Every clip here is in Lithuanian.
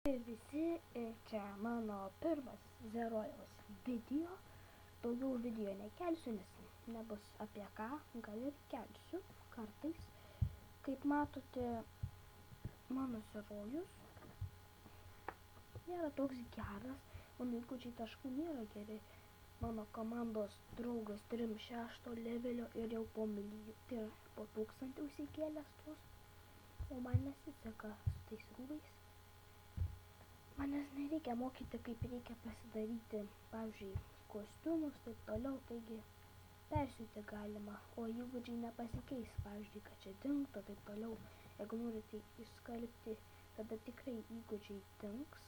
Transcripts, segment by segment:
Visi, čia mano pirmas Zerojaus video. Daugiau video nekelsiu, nes nebus apie ką, gal ir kelsiu kartais. Kaip matote, mano Zerojus nėra toks geras, mano įgūdžiai taškų nėra geri. Mano komandos draugas 36 levelio ir jau po 1000 užsikėlęs tuos, o man nesiseka su tais rūbais. Manęs nereikia mokyti, kaip reikia pasidaryti, pavyzdžiui, kostiumus, taip toliau, taigi persiūti galima, o įgūdžiai nepasikeis, pavyzdžiui, kad čia dingtų, taip toliau. Jeigu norite išskalbti, tada tikrai įgūdžiai dings.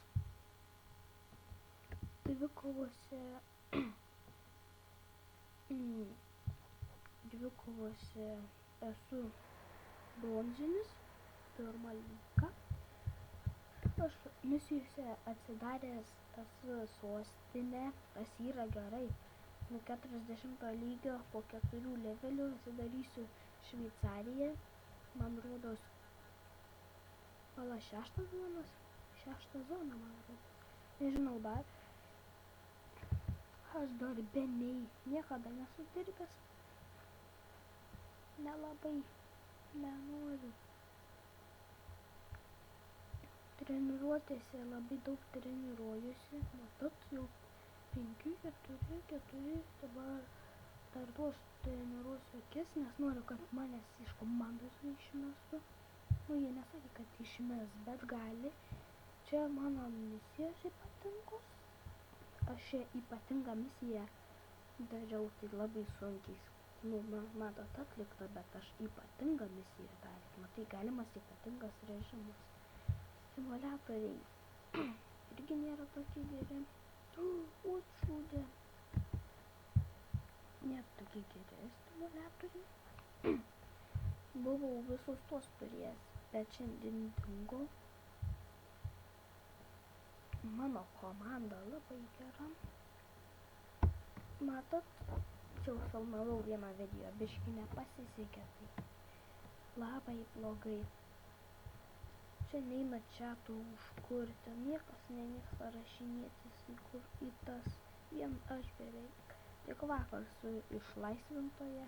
Dvikovose esu bronzinis, pirma lyga. Aš misijose atsidaręs esu sostinę, tas yra gerai. Nuo 40 lygio po 4 levelių atsidarysiu Šveicariją. Man rodos, 6 zona, man rodos. Nežinau dar. Aš darbe niekada nesu dirbęs. Nelabai nenoriu. Treniruotėse labai daug treniruojuosi. Matot, jau 5-4 dabar dar tuos treniruosiu akis, nes noriu, kad manęs iš komandos neišmestų. Nu, jie nesakė, kad išmes, bet gali. Čia mano misijos ypatingos. Aš šią ypatingą misiją dariau tai labai sunkiai. Nu, matot, atlikta, bet aš ypatingą misiją darė. Matai, galimas ypatingas režimas. Simuliatoriai irgi nėra tokie geri. O, šūdė. Nėra tokie geri simuliatoriai. Buvau visus tuos turėjęs, bet šiandien dingo. Mano komanda labai gera. Matot, čia filmavau vieną video, biškį nepasisekė, tai labai blogai. Čia neina čiatų užkurti, niekas nemėgsta rašinėtis į tas, vien aš beveik. Tik vakar su išlaisvintoje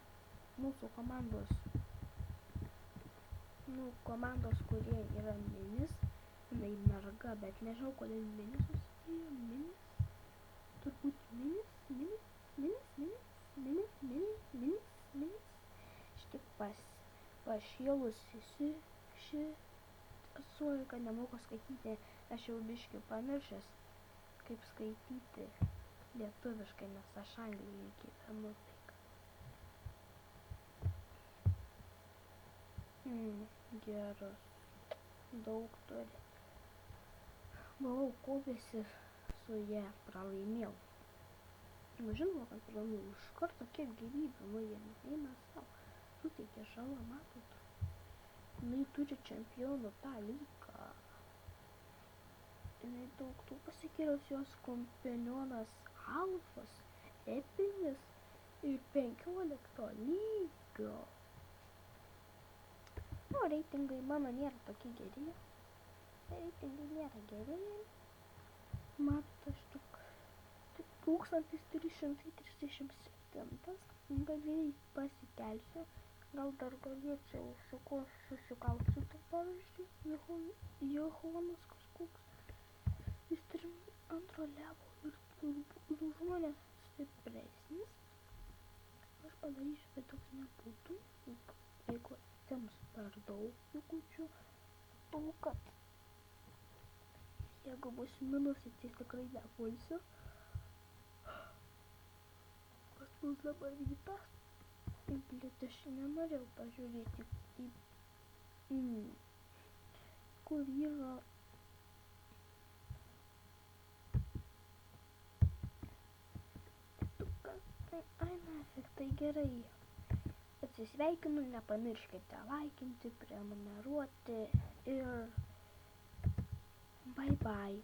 mūsų komandos, kurie yra minis, jinai merga, bet nežinau, kodėl minis susidėjo, turbūt minis. Aš tik pašėlusi esu, kad nemoku skaityti, aš jau biškį pamiršęs, kaip skaityti lietuviškai, nes aš Anglijoje gyvenu. Geras, daug turi. Buvau kovėsi su jie, pralaimėjau. Žinoma, kad pralaimėjau iš karto kiek gyvybių, nu jie eina savo, suteikė žalą, matot. Jinai turi čempionų tą lygą. Jinai daug tų pasikėlęs, jos kompanionas Alfas, epinis ir 15 lygio. Nu, reitingai mano nėra tokie geri. Matot, aš tik 1337. Beveik pasikelsiu. Gal dar galėčiau su kuo susikalsiu, tai pavyzdžiui, Johanas kažkoks. Jis 2 levo ir už mane stipresnis. Aš padarysiu, kad toks nebūtų, jeigu atims per daug įgūdžių. O kad jeigu bus minusai, tai tikrai nepulsiu. Pas mus dabar rytas. Blėt, aš nenorėjau pažiūrėti kur yra ai nafik, tai gerai. Atsisveikinu, nepamirškite laikinti, prenumeruoti ir bye bye.